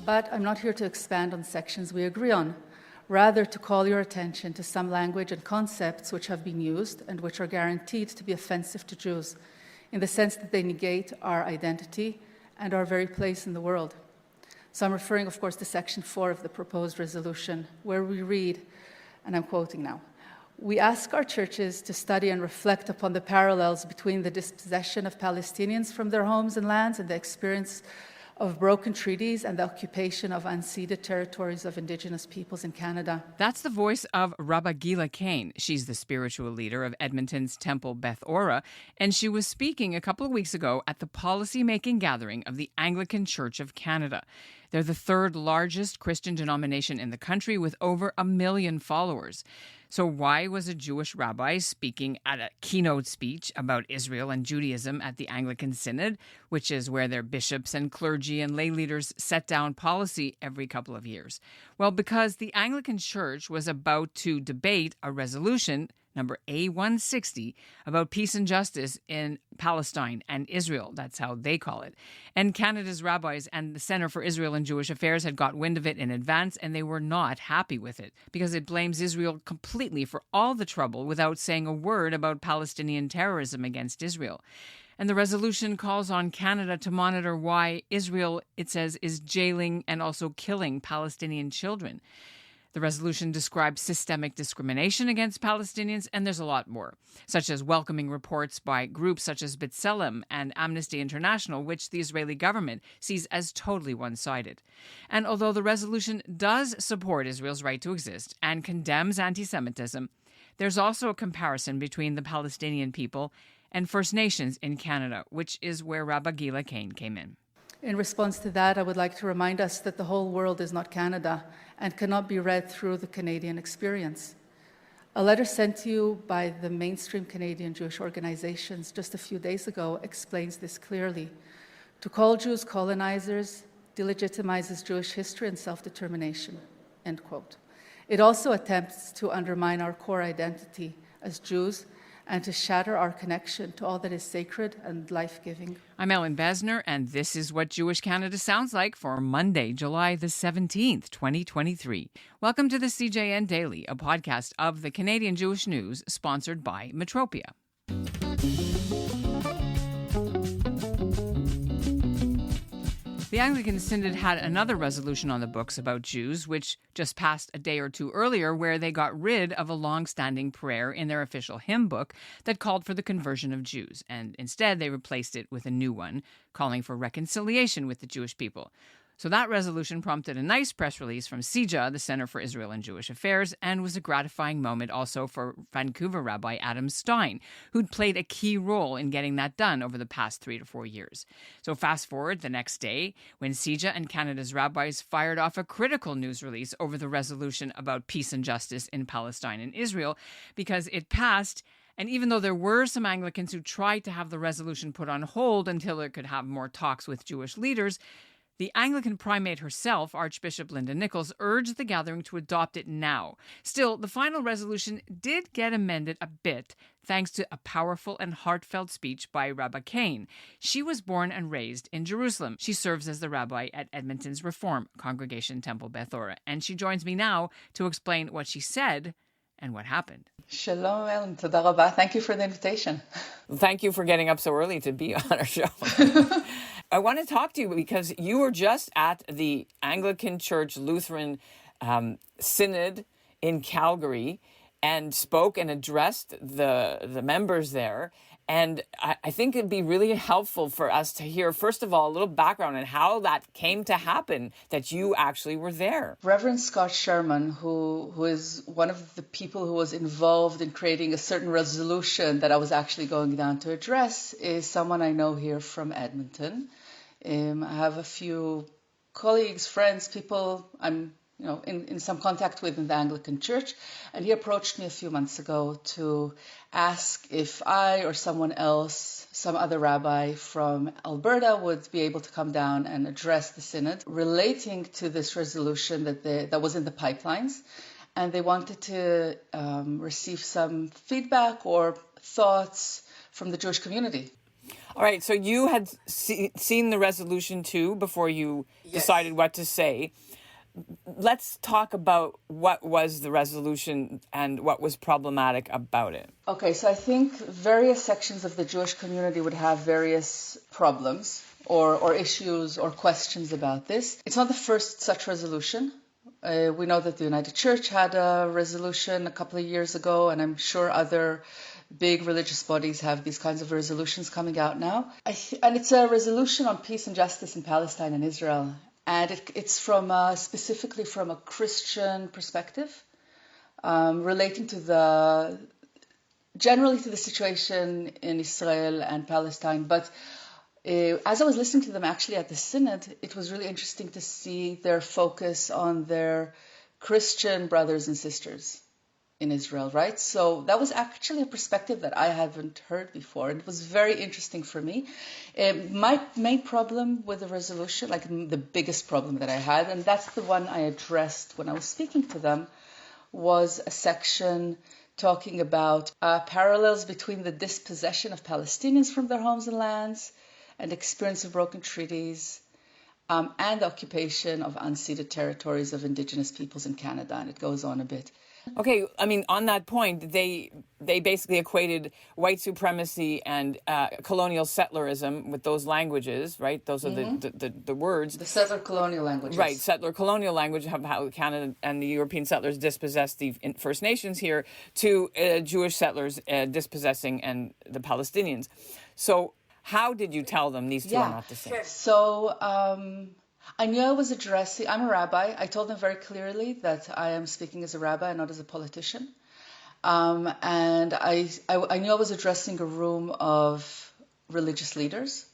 But I'm not here to expand on sections we agree on, rather to call your attention to some language and concepts which have been used and which are guaranteed to be offensive to Jews, in the sense that they negate our identity and our very place in the world. So I'm referring, of course, to Section 4 of the proposed resolution, where we read, and I'm quoting now, "We ask our churches to study and reflect upon the parallels between the dispossession of Palestinians from their homes and lands and the experience of broken treaties and the occupation of unceded territories of Indigenous peoples in Canada." That's the voice of Rabbi Gila Kane. She's the spiritual leader of Edmonton's Temple Beth Ora, and she was speaking a couple of weeks ago at the policy-making gathering of the Anglican Church of Canada. They're the third largest Christian denomination in the country with over 1 million followers. So why was a Jewish rabbi speaking at a keynote speech about Israel and Judaism at the Anglican Synod, which is where their bishops and clergy and lay leaders set down policy every couple of years? Well, because the Anglican Church was about to debate a resolution, number A160, about peace and justice in Palestine and Israel. That's how they call it. And Canada's rabbis and the Centre for Israel and Jewish Affairs had got wind of it in advance, and they were not happy with it because it blames Israel completely for all the trouble without saying a word about Palestinian terrorism against Israel. And the resolution calls on Canada to monitor why Israel, it says, is jailing and also killing Palestinian children. The resolution describes systemic discrimination against Palestinians, and there's a lot more, such as welcoming reports by groups such as B'Tselem and Amnesty International, which the Israeli government sees as totally one-sided. And although the resolution does support Israel's right to exist and condemns anti-Semitism, there's also a comparison between the Palestinian people and First Nations in Canada, which is where Rabbi Gila Kane came in. In response to that, I would like to remind us that the whole world is not Canada and cannot be read through the Canadian experience. A letter sent to you by the mainstream Canadian Jewish organizations just a few days ago explains this clearly. To call Jews colonizers delegitimizes Jewish history and self-determination, end quote. It also attempts to undermine our core identity as Jews and to shatter our connection to all that is sacred and life-giving. I'm Ellen Besner, and this is what Jewish Canada sounds like for Monday, July the 17th, 2023. Welcome to the CJN Daily, a podcast of the Canadian Jewish News, sponsored by Metropia. The Anglican Synod had another resolution on the books about Jews, which just passed a day or two earlier, where they got rid of a long-standing prayer in their official hymn book that called for the conversion of Jews, and instead they replaced it with a new one, calling for reconciliation with the Jewish people. So that resolution prompted a nice press release from CJA, the Centre for Israel and Jewish Affairs, and was a gratifying moment also for Vancouver Rabbi Adam Stein, who'd played a key role in getting that done over the past 3 to 4 years. So fast forward the next day, when CJA and Canada's rabbis fired off a critical news release over the resolution about peace and justice in Palestine and Israel, because it passed. And even though there were some Anglicans who tried to have the resolution put on hold until it could have more talks with Jewish leaders, the Anglican primate herself, Archbishop Linda Nichols, urged the gathering to adopt it now. Still, the final resolution did get amended a bit, thanks to a powerful and heartfelt speech by Rabbi Kane. She was born and raised in Jerusalem. She serves as the rabbi at Edmonton's Reform Congregation Temple Beth Ora, and she joins me now to explain what she said and what happened. Shalom, Ellen. Toda rabba. Thank you for the invitation. Thank you for getting up so early to be on our show. I want to talk to you because you were just at the Anglican Church Lutheran Synod in Calgary and spoke and addressed the members there. And I think it'd be really helpful for us to hear, first of all, a little background on how that came to happen, that you actually were there. Reverend Scott Sherman, who is one of the people who was involved in creating a certain resolution that I was actually going down to address, is someone I know here from Edmonton. I have a few colleagues, friends, people I'm in some contact with in the Anglican Church, and he approached me a few months ago to ask if I or someone else, some other rabbi from Alberta, would be able to come down and address the Synod relating to this resolution that was in the pipelines, and they wanted to receive some feedback or thoughts from the Jewish community. All right, so you had seen the resolution too before you decided what to say. Let's talk about what was the resolution and what was problematic about it. Okay, so I think various sections of the Jewish community would have various problems or issues or questions about this. It's not the first such resolution. We know that the United Church had a resolution a couple of years ago, and I'm sure other big religious bodies have these kinds of resolutions coming out now. And it's a resolution on peace and justice in Palestine and Israel. And it's specifically from a Christian perspective, relating to generally to the situation in Israel and Palestine. But as I was listening to them actually at the synod, it was really interesting to see their focus on their Christian brothers and sisters in Israel, right? So that was actually a perspective that I haven't heard before. It was very interesting for me. My main problem with the resolution, like the biggest problem that I had, and that's the one I addressed when I was speaking to them, was a section talking about parallels between the dispossession of Palestinians from their homes and lands and experience of broken treaties, and the occupation of unceded territories of indigenous peoples in Canada. And it goes on a bit. Okay, I mean, on that point, they basically equated white supremacy and colonial settlerism with those languages, right? Those are the words. The settler colonial languages. Right, settler colonial language, how Canada and the European settlers dispossessed the First Nations here, to Jewish settlers dispossessing and the Palestinians. So how did you tell them these two are not the same? So I knew I was addressing, I'm a rabbi. I told them very clearly that I am speaking as a rabbi and not as a politician. And I knew I was addressing a room of religious leaders.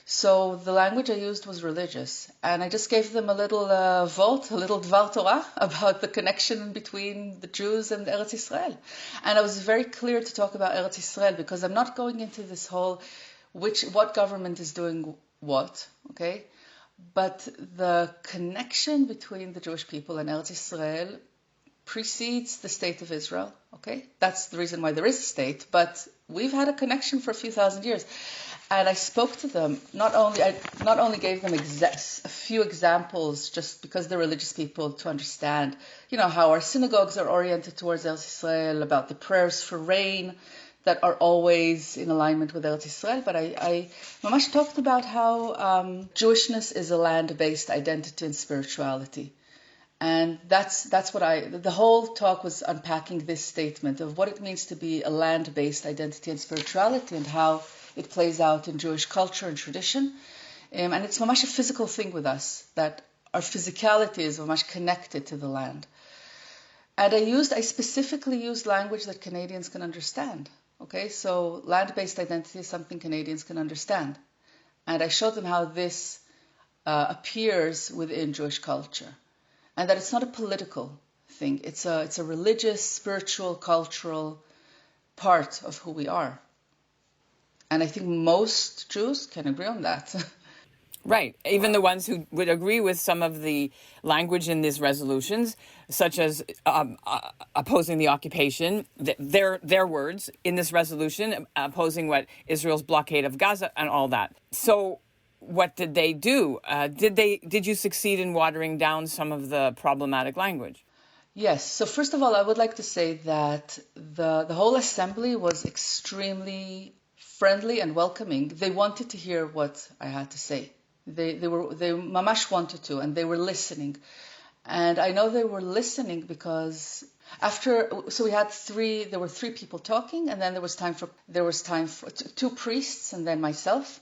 So the language I used was religious. And I just gave them a little a little Dvar Torah about the connection between the Jews and Eretz Israel. And I was very clear to talk about Eretz Israel because I'm not going into this whole what government is doing what, okay? But the connection between the Jewish people and Eretz Israel precedes the state of Israel, okay? That's the reason why there is a state, but we've had a connection for a few thousand years. And I spoke to them, not only gave them a few examples just because they're religious people to understand, how our synagogues are oriented towards Eretz Israel, about the prayers for rain that are always in alignment with Eretz Israel, but I mamash talked about how Jewishness is a land-based identity and spirituality. And that's what the whole talk was unpacking this statement of what it means to be a land-based identity and spirituality and how it plays out in Jewish culture and tradition. And it's mamash a physical thing with us, that our physicality is mamash connected to the land. And I specifically used language that Canadians can understand. Okay, so land-based identity is something Canadians can understand. And I showed them how this appears within Jewish culture. And that it's not a political thing. It's a religious, spiritual, cultural part of who we are. And I think most Jews can agree on that. Right. Even the ones who would agree with some of the language in these resolutions, such as opposing the occupation, their words in this resolution, opposing what Israel's blockade of Gaza and all that. So what did they do? Did you succeed in watering down some of the problematic language? Yes. So first of all, I would like to say that the whole assembly was extremely friendly and welcoming. They wanted to hear what I had to say. They mamash wanted to, and they were listening. And I know they were listening because there were three people talking, and then there was time for two priests and then myself,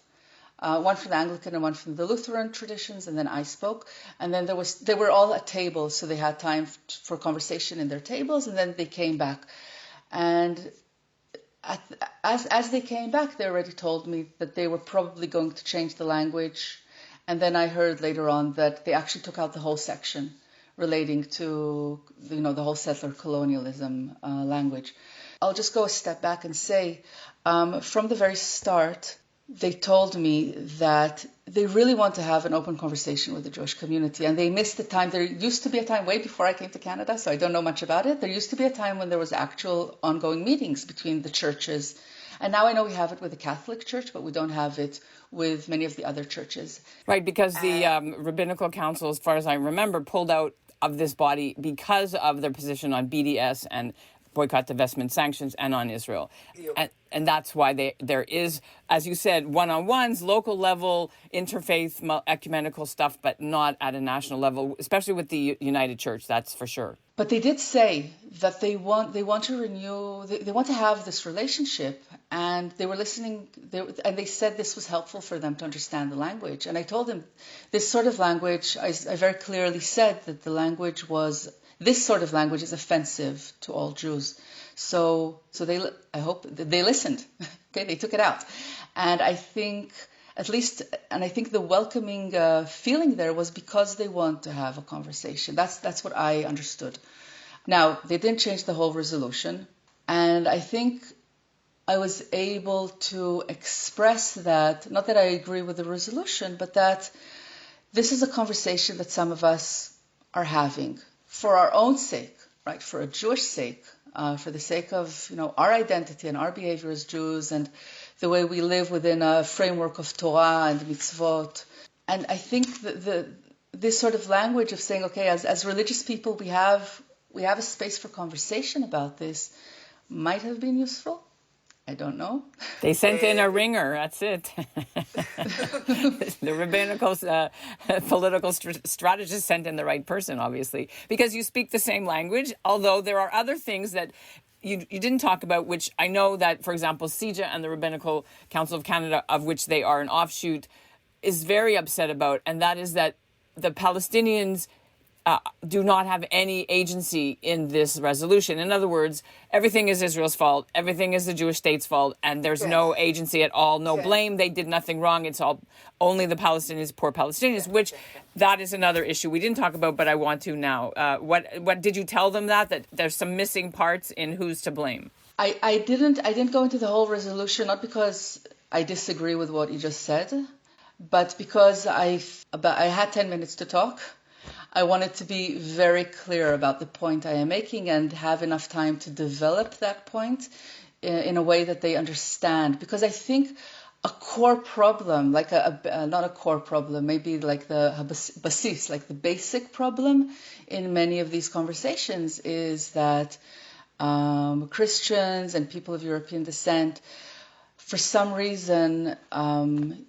one from the Anglican and one from the Lutheran traditions, and then I spoke. And then they were all at tables, so they had time for conversation in their tables, and then they came back. And as they came back, they already told me that they were probably going to change the language. And then I heard later on that they actually took out the whole section relating to, the whole settler colonialism language. I'll just go a step back and say, from the very start, they told me that they really want to have an open conversation with the Jewish community, and they missed the time. There used to be a time way before I came to Canada, so I don't know much about it. There used to be a time when there was actual ongoing meetings between the churches And now I know we have it with the Catholic Church, but we don't have it with many of the other churches. Right, because the Rabbinical Council, as far as I remember, pulled out of this body because of their position on BDS and boycott, divestment, sanctions, and on Israel. And that's why there is, as you said, one-on-ones, local level, interfaith, ecumenical stuff, but not at a national level, especially with the United Church, that's for sure. But they did say that they want to renew, they want to have this relationship, and they were listening, and they said this was helpful for them to understand the language. And I told them this sort of language, I very clearly said that this sort of language is offensive to all Jews. So I hope they listened. Okay, they took it out. And I think the welcoming feeling there was because they want to have a conversation. That's what I understood. Now, they didn't change the whole resolution, and I think I was able to express that, not that I agree with the resolution, but that this is a conversation that some of us are having for our own sake, right? For a Jewish sake, for the sake of our identity and our behavior as Jews and the way we live within a framework of Torah and mitzvot. And I think that this sort of language of saying, okay, as religious people, we have a space for conversation about this might have been useful. I don't know. They sent in a ringer, that's it. The rabbinical political strategist sent in the right person, obviously, because you speak the same language, although there are other things that you didn't talk about, which I know that, for example, CIJA and the Rabbinical Council of Canada, of which they are an offshoot, is very upset about, and that is that the Palestinians do not have any agency in this resolution. In other words, everything is Israel's fault, everything is the Jewish state's fault, and there's no agency at all, no blame, they did nothing wrong, it's all only the Palestinians, poor Palestinians, which that is another issue we didn't talk about, but I want to now. What did you tell them that there's some missing parts in who's to blame? I didn't go into the whole resolution, not because I disagree with what you just said, but because I had 10 minutes to talk. I wanted to be very clear about the point I am making and have enough time to develop that point in a way that they understand. Because I think a core problem, like not a core problem, maybe like the basis, like the basic problem in many of these conversations is that Christians and people of European descent, for some reason,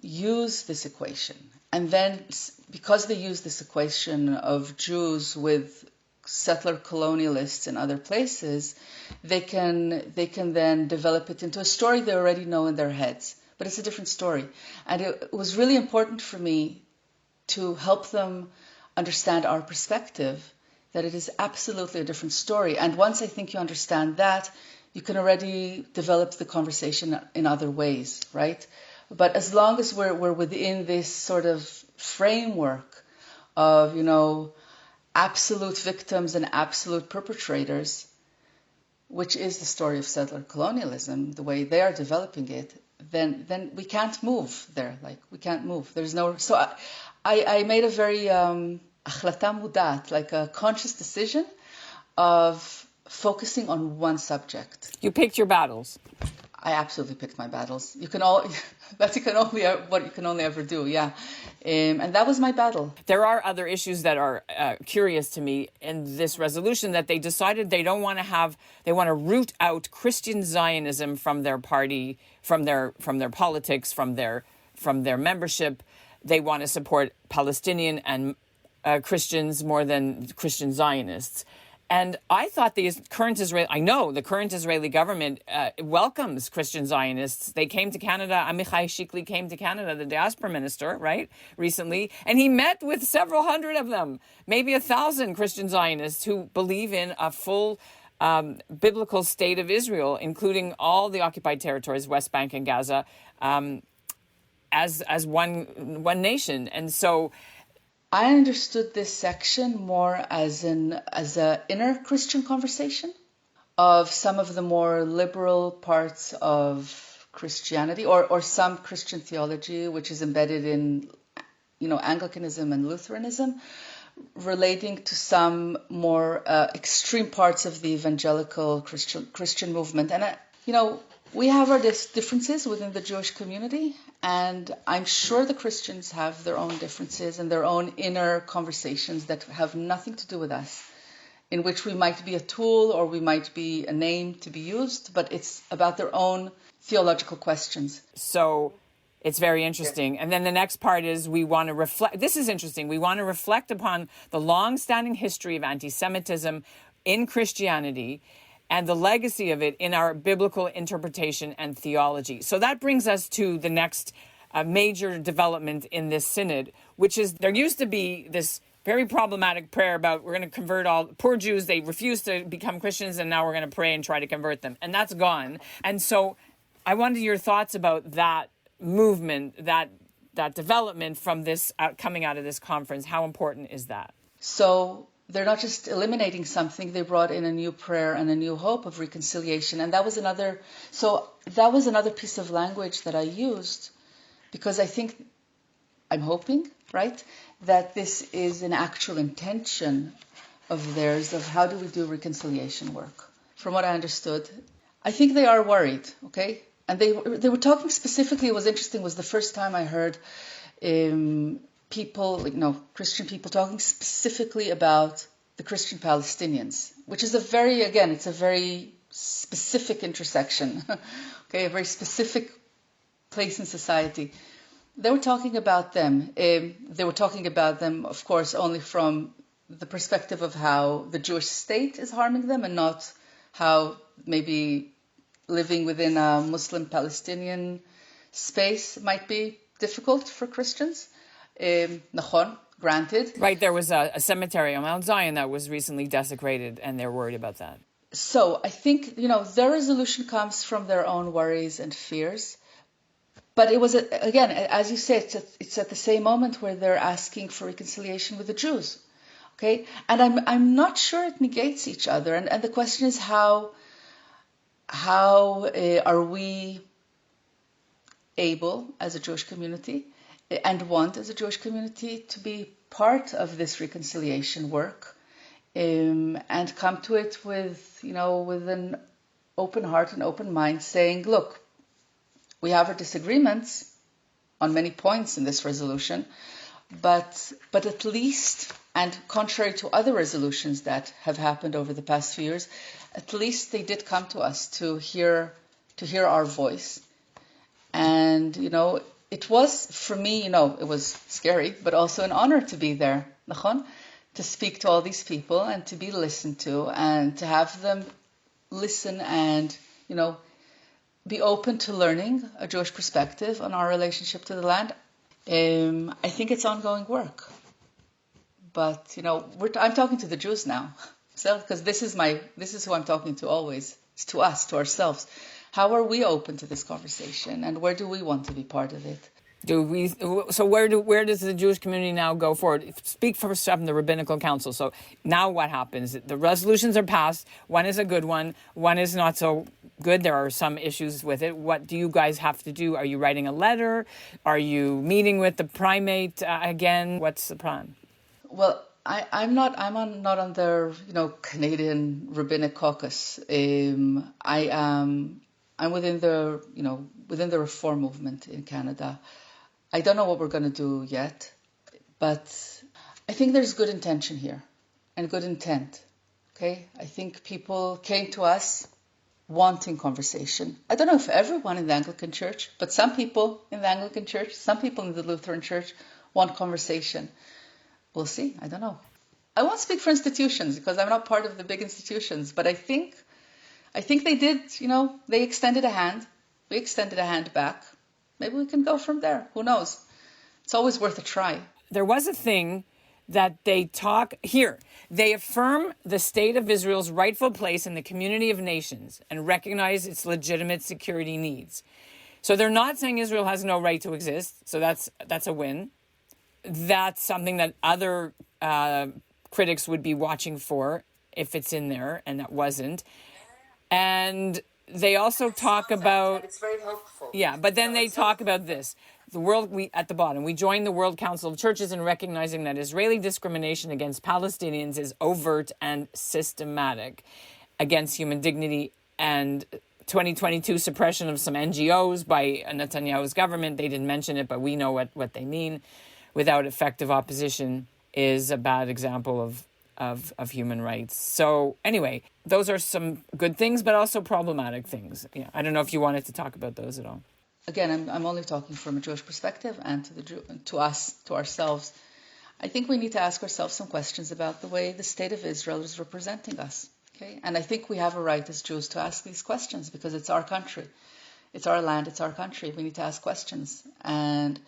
use this equation. And then, because they use this equation of Jews with settler colonialists in other places, they can then develop it into a story they already know in their heads. But it's a different story. And it was really important for me to help them understand our perspective, that it is absolutely a different story. And once I think you understand that, you can already develop the conversation in other ways, right? But as long as we're within this sort of framework of, absolute victims and absolute perpetrators, which is the story of settler colonialism, the way they are developing it, then we can't move there. Like, we can't move. There's no... So I made a very החלטה מודעת, like a conscious decision of focusing on one subject. You picked your battles. I absolutely picked my battles. What you can only ever do, yeah. And that was my battle. There are other issues that are curious to me in this resolution, that they decided they want to root out Christian Zionism from their party, from their politics, from their membership. They want to support Palestinian and Christians more than Christian Zionists. And I thought the current Israeli government welcomes Christian Zionists. They came to Canada. Amichai Shikli came to Canada, the diaspora minister, right, recently. And he met with several hundred of them, maybe 1,000 Christian Zionists who believe in a full biblical state of Israel, including all the occupied territories, West Bank and Gaza, as one nation. And so... I understood this section more as an inner Christian conversation of some of the more liberal parts of Christianity or some Christian theology which is embedded in Anglicanism and Lutheranism, relating to some more extreme parts of the evangelical Christian movement. And We have our differences within the Jewish community, and I'm sure the Christians have their own differences and their own inner conversations that have nothing to do with us, in which we might be a tool or we might be a name to be used, but it's about their own theological questions. So it's very interesting. And then the next part is we want to reflect. This is interesting. We want to reflect upon the long-standing history of anti-Semitism in Christianity and the legacy of it in our biblical interpretation and theology. So that brings us to the next major development in this synod, which is there used to be this very problematic prayer about we're going to convert all poor Jews. They refuse to become Christians, and now we're going to pray and try to convert them. And that's gone. And so I wanted your thoughts about that movement, that development from this coming out of this conference. How important is that? So they're not just eliminating something, they brought in a new prayer and a new hope of reconciliation. And that was another piece of language that I used because I'm hoping, right, that this is an actual intention of theirs of how do we do reconciliation work. From what I understood, I think they are worried, okay? And they were talking specifically, it was interesting, was the first time I heard Christian people talking specifically about the Christian Palestinians, which is a very specific intersection, okay, a very specific place in society. They were talking about them. They were talking about them, of course, only from the perspective of how the Jewish state is harming them and not how maybe living within a Muslim Palestinian space might be difficult for Christians. Nachon, granted. Right, there was a cemetery on Mount Zion that was recently desecrated, and they're worried about that. So I think, their resolution comes from their own worries and fears. But it was, again, as you said, it's at the same moment where they're asking for reconciliation with the Jews. Okay? And I'm not sure it negates each other. And the question is how are we able as a Jewish community and want as a Jewish community to be part of this reconciliation work and come to it with an open heart and open mind, saying, look, we have our disagreements on many points in this resolution, but at least, and contrary to other resolutions that have happened over the past few years, at least they did come to us to hear our voice. And, it was, for me, it was scary, but also an honor to be there, to speak to all these people and to be listened to and to have them listen and, be open to learning a Jewish perspective on our relationship to the land. I think it's ongoing work. But, I'm talking to the Jews now, because this is who I'm talking to always. It's to us, to ourselves. How are we open to this conversation, and where do we want to be part of it? So where does the Jewish community now go forward? Speak for yourself in the Rabbinical Council. So now what happens? The resolutions are passed. One is a good one. One is not so good. There are some issues with it. What do you guys have to do? Are you writing a letter? Are you meeting with the primate again? What's the plan? Well, I'm not on the Canadian Rabbinic Caucus. I'm within the Reform movement in Canada. I don't know what we're going to do yet, but I think there's good intention here and good intent. Okay, I think people came to us wanting conversation. I don't know if everyone in the Anglican Church, but some people in the Anglican Church, some people in the Lutheran Church want conversation. We'll see. I don't know. I won't speak for institutions because I'm not part of the big institutions, but I think they did, they extended a hand. We extended a hand back. Maybe we can go from there. Who knows? It's always worth a try. There was a thing that they talk here. They affirm the state of Israel's rightful place in the community of nations and recognize its legitimate security needs. So they're not saying Israel has no right to exist. So that's a win. That's something that other critics would be watching for if it's in there, and that wasn't. And they also talk about, it's very helpful. Yeah, but then they talk about this. At the bottom, we join the World Council of Churches in recognizing that Israeli discrimination against Palestinians is overt and systematic against human dignity and 2022 suppression of some NGOs by Netanyahu's government. They didn't mention it, but we know what they mean. Without effective opposition is a bad example of human rights. So anyway, those are some good things, but also problematic things. Yeah, I don't know if you wanted to talk about those at all. Again, I'm only talking from a Jewish perspective and to ourselves. I think we need to ask ourselves some questions about the way the state of Israel is representing us. Okay? And I think we have a right as Jews to ask these questions because it's our country. It's our land, it's our country. We need to ask questions. And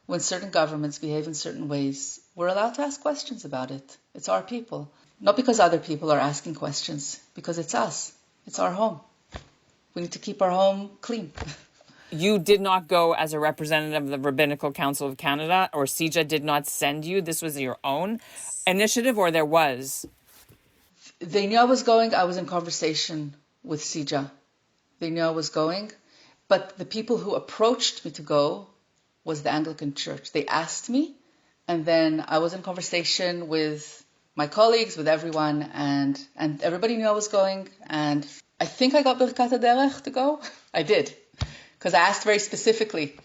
when certain governments behave in certain ways, we're allowed to ask questions about it. It's our people. Not because other people are asking questions, because it's us. It's our home. We need to keep our home clean. You did not go as a representative of the Rabbinical Council of Canada, or CIJA did not send you. This was your own initiative, or there was? They knew I was going. I was in conversation with CIJA. They knew I was going. But the people who approached me to go was the Anglican Church. They asked me, and then I was in conversation with my colleagues, with everyone, and everybody knew I was going. And I think I got Birkat HaDerech to go. I did. Because I asked very specifically.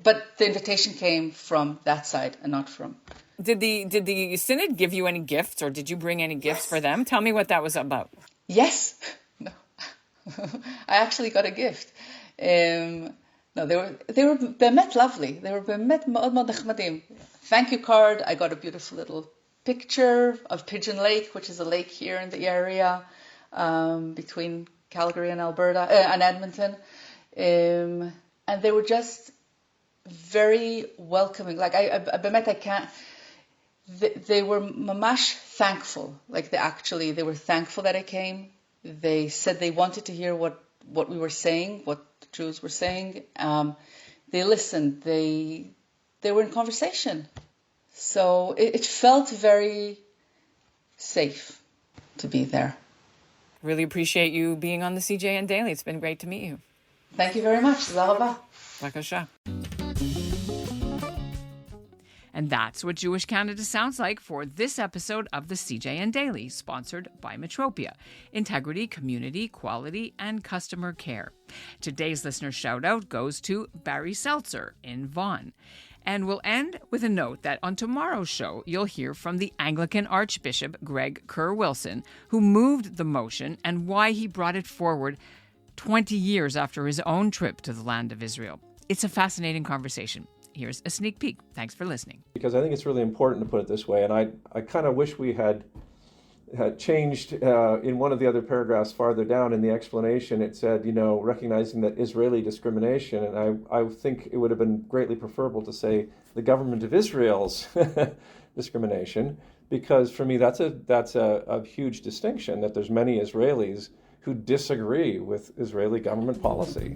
But the invitation came from that side and not from... Did the synod give you any gifts, or did you bring any gifts for them? Tell me what that was about. Yes. No. I actually got a gift. No, they were באמת lovely. They were באמת מאוד מאוד נחמדים. Thank you card. I got a beautiful little picture of Pigeon Lake, which is a lake here in the area between Calgary and Alberta and Edmonton. And they were just very welcoming. Like I can't. They were mamash thankful. Like they were thankful that I came. They said they wanted to hear what we were saying, what the Jews were saying. They listened. They were in conversation. So it felt very safe to be there. Really appreciate you being on the CJN Daily. It's been great to meet you. Thank you very much. Zalaba. Bakasha. And that's what Jewish Canada sounds like for this episode of the CJN Daily, sponsored by Metropia. Integrity, community, quality, and customer care. Today's listener shout-out goes to Barry Seltzer in Vaughan. And we'll end with a note that on tomorrow's show, you'll hear from the Anglican Archbishop Greg Kerr-Wilson, who moved the motion and why he brought it forward 20 years after his own trip to the land of Israel. It's a fascinating conversation. Here's a sneak peek. Thanks for listening. Because I think it's really important to put it this way, and I kind of wish we had changed in one of the other paragraphs farther down in the explanation. It said, recognizing that Israeli discrimination, and I think it would have been greatly preferable to say the government of Israel's discrimination, because for me that's a huge distinction, that there's many Israelis who disagree with Israeli government policy.